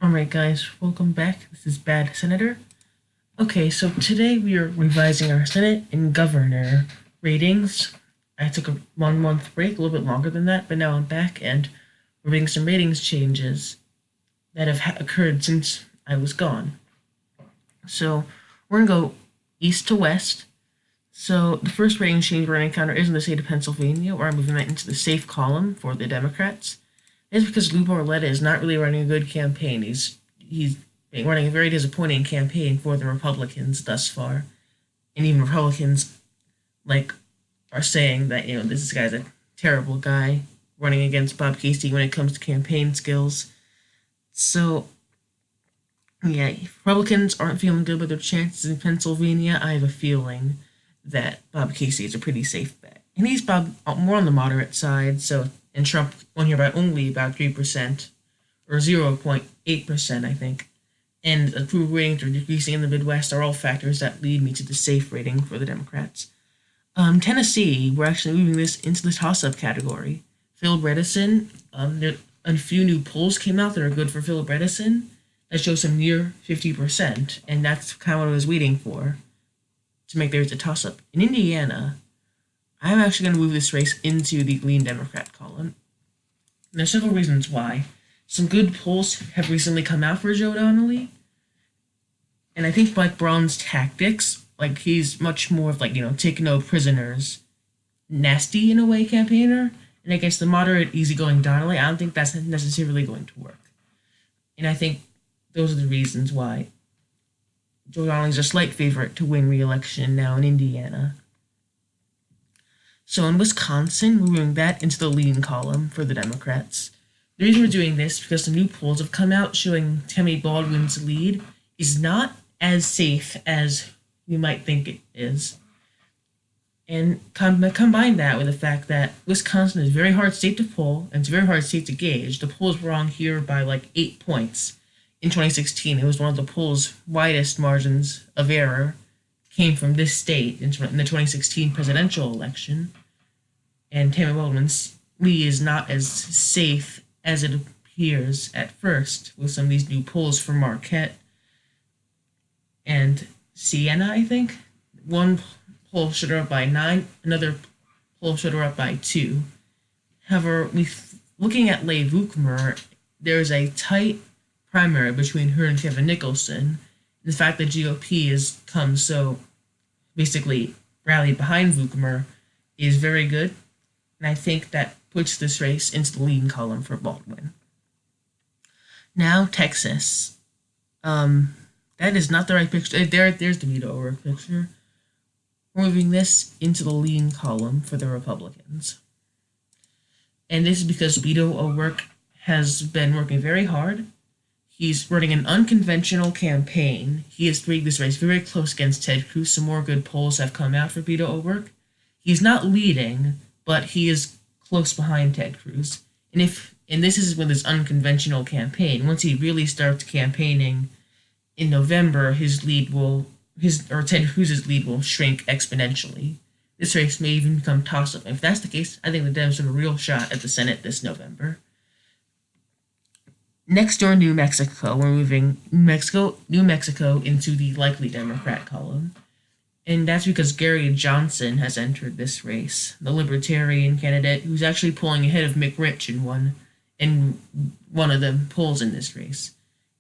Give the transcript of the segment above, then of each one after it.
Alright guys, welcome back. This is Bad Senator. Okay, so today we are revising our Senate and Governor ratings. I took a 1 month break, a little bit longer than that, but now I'm back and we're making some ratings changes that have occurred since I was gone. So we're going to go east to west. So the first rating change we're going to encounter is in the state of Pennsylvania, where I'm moving that into the safe column for the Democrats. It's because Lou Barletta is not really running a good campaign. He's been running a very disappointing campaign for the Republicans thus far, and even Republicans are saying that this guy's a terrible guy running against Bob Casey when it comes to campaign skills. So yeah, if Republicans aren't feeling good with their chances in Pennsylvania, I have a feeling that Bob Casey is a pretty safe bet, and he's more on the moderate side. So and Trump won here by only about 3%, or 0.8%, I think. And approval ratings are decreasing in the Midwest are all factors that lead me to the safe rating for the Democrats. Tennessee, we're actually moving this into the toss-up category. Phil Bredesen, a few new polls came out that are good for Phil Bredesen that show some near 50%, and that's kind of what I was waiting for to make theirs a toss-up. In Indiana, I'm actually going to move this race into the Lean Democrat column. And there's several reasons why. Some good polls have recently come out for Joe Donnelly, and I think Mike Braun's tactics, he's much more of take no prisoners, nasty in a way campaigner, and against the moderate, easygoing Donnelly, I don't think that's necessarily going to work. And I think those are the reasons why Joe Donnelly's a slight favorite to win re-election now in Indiana. So in Wisconsin, we're moving that into the lean column for the Democrats. The reason we're doing this is because some new polls have come out showing Tammy Baldwin's lead is not as safe as we might think it is. And combine that with the fact that Wisconsin is a very hard state to poll, and it's a very hard state to gauge. The polls were wrong here by 8 points. In 2016, it was one of the polls' widest margins of error came from this state in the 2016 presidential election, and Tammy Baldwin's lead is not as safe as it appears at first with some of these new polls for Marquette and Siena, I think. One poll showed her up by 9, another poll showed her up by 2. However, looking at Leigh Vukmer, there's a tight primary between her and Kevin Nicholson. The fact that GOP has come so basically rallied behind Vukmer is very good, and I think that puts this race into the lean column for Baldwin. Now, Texas. That is not the right picture. There's the Beto O'Rourke picture. We're moving this into the lean column for the Republicans. And this is because Beto O'Rourke has been working very hard. He's running an unconventional campaign. He has rigged this race very close against Ted Cruz. Some more good polls have come out for Beto O'Rourke. He's not leading, but he is close behind Ted Cruz. And this is with his unconventional campaign. Once he really starts campaigning in November, Ted Cruz's lead will shrink exponentially. This race may even become toss-up. If that's the case, I think the Dems have a real shot at the Senate this November. Next door, New Mexico. We're moving New Mexico into the likely Democrat column. And that's because Gary Johnson has entered this race, the Libertarian candidate who's actually pulling ahead of Mick Rich in one of the polls in this race.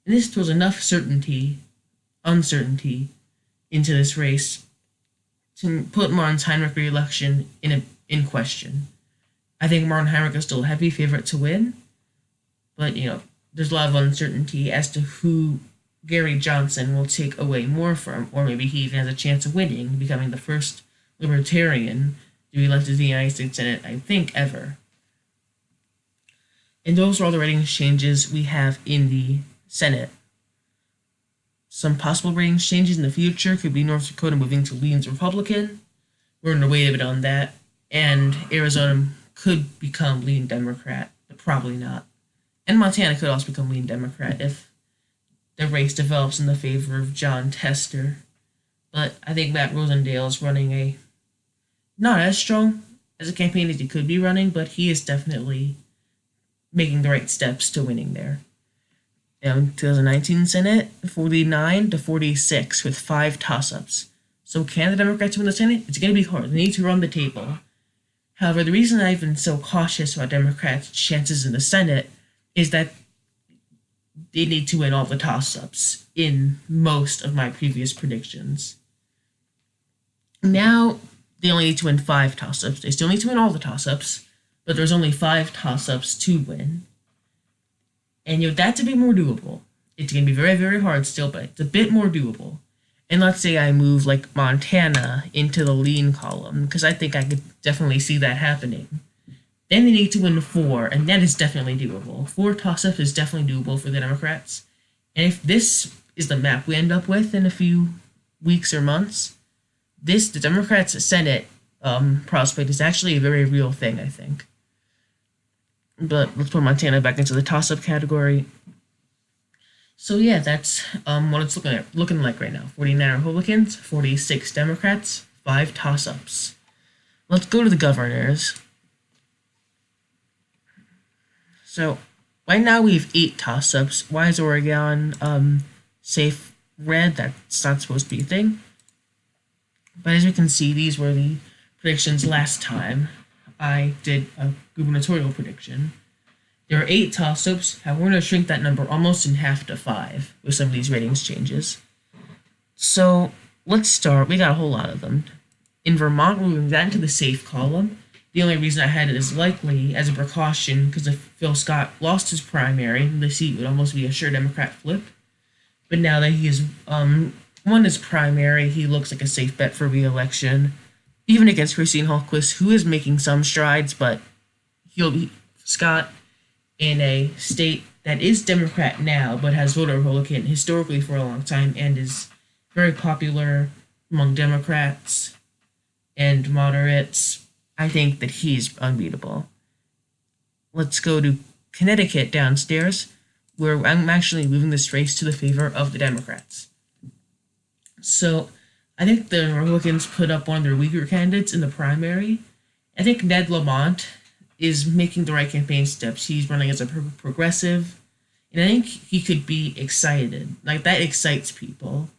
And this throws enough uncertainty into this race to put Martin's Heinrich re-election in question. I think Martin Heinrich is still a heavy favorite to win, but there's a lot of uncertainty as to who Gary Johnson will take away more from, or maybe he even has a chance of winning, becoming the first Libertarian to be elected to the United States Senate, I think, ever. And those are all the ratings changes we have in the Senate. Some possible ratings changes in the future could be North Dakota moving to leans Republican. We're going to wait a bit on that. And Arizona could become lean Democrat, but probably not. And Montana could also become lean Democrat if the race develops in the favor of John Tester. But I think Matt Rosendale is running not as strong as a campaign as he could be running, but he is definitely making the right steps to winning there. 2019 Senate, 49-46 with 5 toss-ups. So can the Democrats win the Senate? It's going to be hard. They need to run the table. However, the reason I've been so cautious about Democrats' chances in the Senate is that they need to win all the toss-ups in most of my previous predictions. Now, they only need to win 5 toss-ups. They still need to win all the toss-ups, but there's only 5 toss-ups to win. And that's a bit more doable. It's going to be very, very hard still, but it's a bit more doable. And let's say I move like Montana into the lean column, because I think I could definitely see that happening. Then they need to win 4, and that is definitely doable. 4 toss-ups is definitely doable for the Democrats. And if this is the map we end up with in a few weeks or months, the Democrats' Senate prospect is actually a very real thing, I think. But let's put Montana back into the toss-up category. So yeah, that's what it's looking like right now. 49 Republicans, 46 Democrats, 5 toss-ups. Let's go to the governors. So right now we have 8 toss-ups. Why is Oregon safe red? That's not supposed to be a thing. But as we can see, these were the predictions last time I did a gubernatorial prediction. There are 8 toss-ups. However, we're going to shrink that number almost in half to 5 with some of these ratings changes. So let's start. We got a whole lot of them. In Vermont, we're moving that into the safe column. The only reason I had it as likely as a precaution because if Phil Scott lost his primary, the seat would almost be a sure Democrat flip. But now that he has won his primary, he looks like a safe bet for re-election, even against Christine Hallquist, who is making some strides, but he'll be Scott in a state that is Democrat now, but has voted Republican historically for a long time and is very popular among Democrats and moderates. I think that he's unbeatable. Let's go to Connecticut downstairs, where I'm actually moving this race to the favor of the Democrats. So I think the Republicans put up one of their weaker candidates in the primary. I think Ned Lamont is making the right campaign steps. He's running as a progressive, and I think he could be excited. Like, that excites people,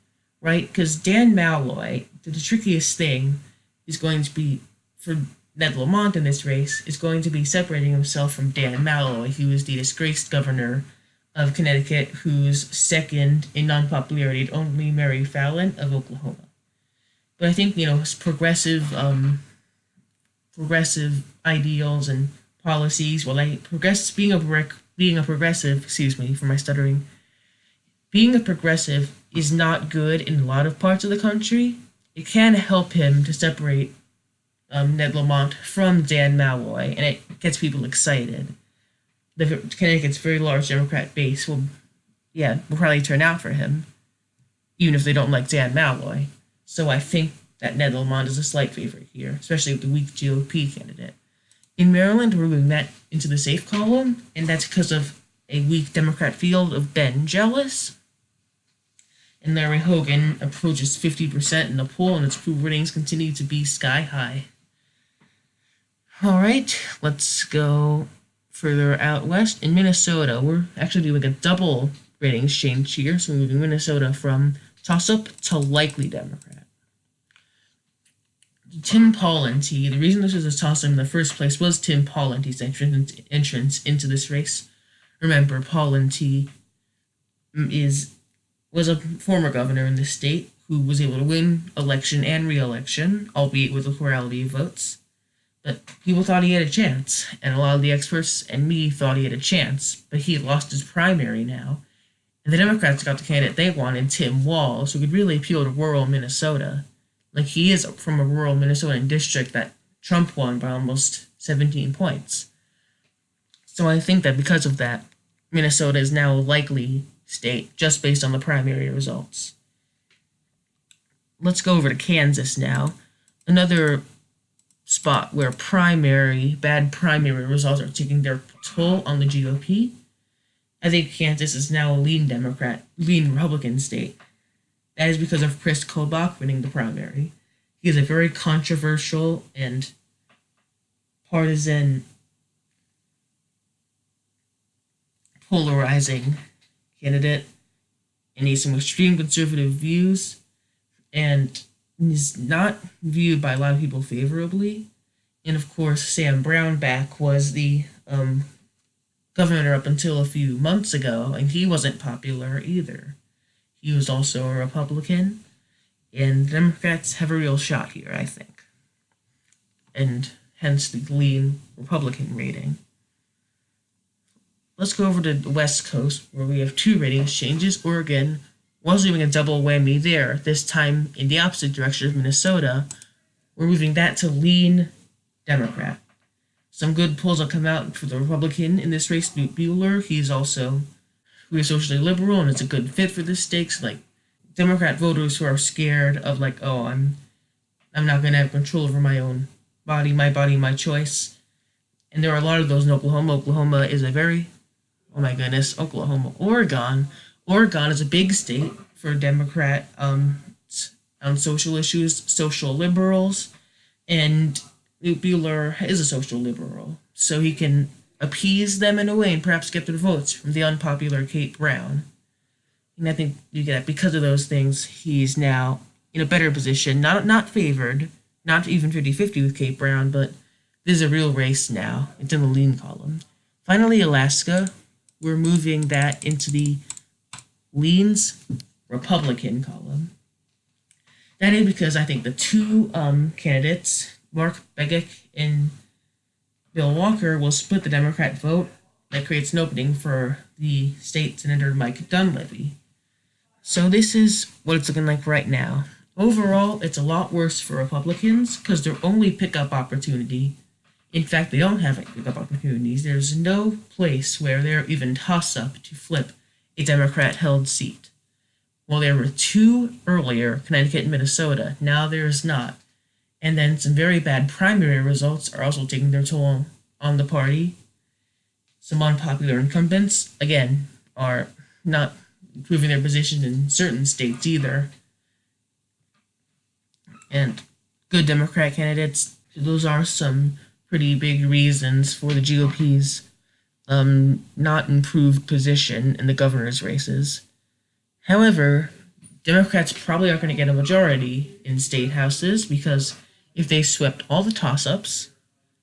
right? Because Dan Malloy, the trickiest thing is going to be for Ned Lamont in this race is going to be separating himself from Dan Malloy, who is the disgraced governor of Connecticut, who's second in non-popularity to only Mary Fallin of Oklahoma. But I think, his progressive ideals and policies, being a progressive, excuse me for my stuttering, being a progressive is not good in a lot of parts of the country. It can help him to separate Ned Lamont from Dan Malloy, and it gets people excited. Connecticut's very large Democrat base will probably turn out for him, even if they don't like Dan Malloy. So I think that Ned Lamont is a slight favorite here, especially with the weak GOP candidate. In Maryland, we're moving that into the safe column, and that's because of a weak Democrat field of Ben Jealous. And Larry Hogan approaches 50% in the poll, and its approval ratings continue to be sky high. All right, let's go further out west. In Minnesota, we're actually doing a double ratings change here, so we're moving Minnesota from toss-up to likely Democrat. Tim Pawlenty, the reason this was a toss-up in the first place was Tim Pawlenty's entrance into this race. Remember, Pawlenty was a former governor in the state who was able to win election and re-election, albeit with a plurality of votes. But people thought he had a chance, and a lot of the experts and me thought he had a chance, but he lost his primary now, and the Democrats got the candidate they wanted, Tim Walz, who could really appeal to rural Minnesota. Like, he is from a rural Minnesotan district that Trump won by almost 17 points. So I think that because of that, Minnesota is now a likely state, just based on the primary results. Let's go over to Kansas now. Another spot where bad primary results are taking their toll on the GOP. I think Kansas is now a lean Republican state. That is because of Chris Kobach winning the primary. He is a very controversial and partisan, polarizing candidate, and he has some extreme conservative views, and is not viewed by a lot of people favorably. And of course, Sam Brownback was the governor up until a few months ago, and he wasn't popular either. He was also a Republican, and the Democrats have a real shot here, I think. And hence the lean Republican rating. Let's go over to the West Coast, where we have two ratings changes. Oregon was doing a double whammy there, this time in the opposite direction of Minnesota. We're moving that to lean Democrat. Some good polls will come out for the Republican in this race, Newt Bueller. He's also socially liberal, and it's a good fit for this stakes. Like, Democrat voters who are scared of, like, oh, I'm not going to have control over my own body, my choice. And there are a lot of those in Oklahoma. Oklahoma is a very, oh my goodness, Oregon. Oregon is a big state for Democrat on social issues, social liberals, and Newt Bueller is a social liberal, so he can appease them in a way and perhaps get their votes from the unpopular Kate Brown. And I think you get that because of those things, he's now in a better position, not favored, not even 50-50 with Kate Brown, but this is a real race now. It's in the lean column. Finally, Alaska, we're moving that into the leans Republican column. That is because I think the two candidates, Mark Begich and Bill Walker, will split the Democrat vote. That creates an opening for the state Senator Mike Dunleavy. So this is what it's looking like right now. Overall, it's a lot worse for Republicans because their only pickup opportunity, in fact, they don't have any pickup opportunities. There's no place where they're even toss-up to flip a Democrat-held seat. Well, there were two earlier, Connecticut and Minnesota. Now there's not. And then some very bad primary results are also taking their toll on the party. Some unpopular incumbents, again, are not improving their position in certain states either. And good Democrat candidates, those are some pretty big reasons for the GOP's not improved position in the governor's races. However, Democrats probably aren't going to get a majority in state houses because if they swept all the toss-ups,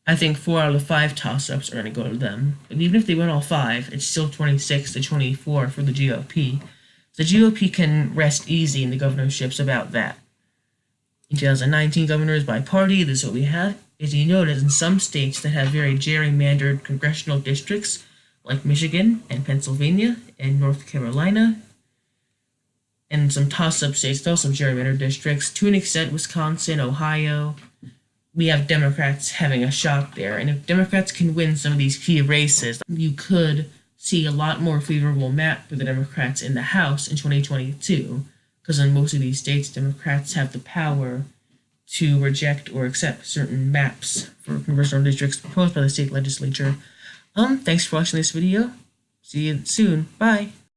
I think 4 out of the 5 toss-ups are going to go to them. But even if they win all 5, it's still 26-24 for the GOP. The GOP can rest easy in the governorships about that. In 2019 governors by party, this is what we have. As you notice, in some states that have very gerrymandered congressional districts, like Michigan and Pennsylvania and North Carolina, and some toss-up states, also gerrymandered districts, to an extent Wisconsin, Ohio, we have Democrats having a shot there. And if Democrats can win some of these key races, you could see a lot more favorable map for the Democrats in the House in 2022, because in most of these states, Democrats have the power to reject or accept certain maps for congressional districts proposed by the state legislature. Thanks for watching this video. See you soon. Bye.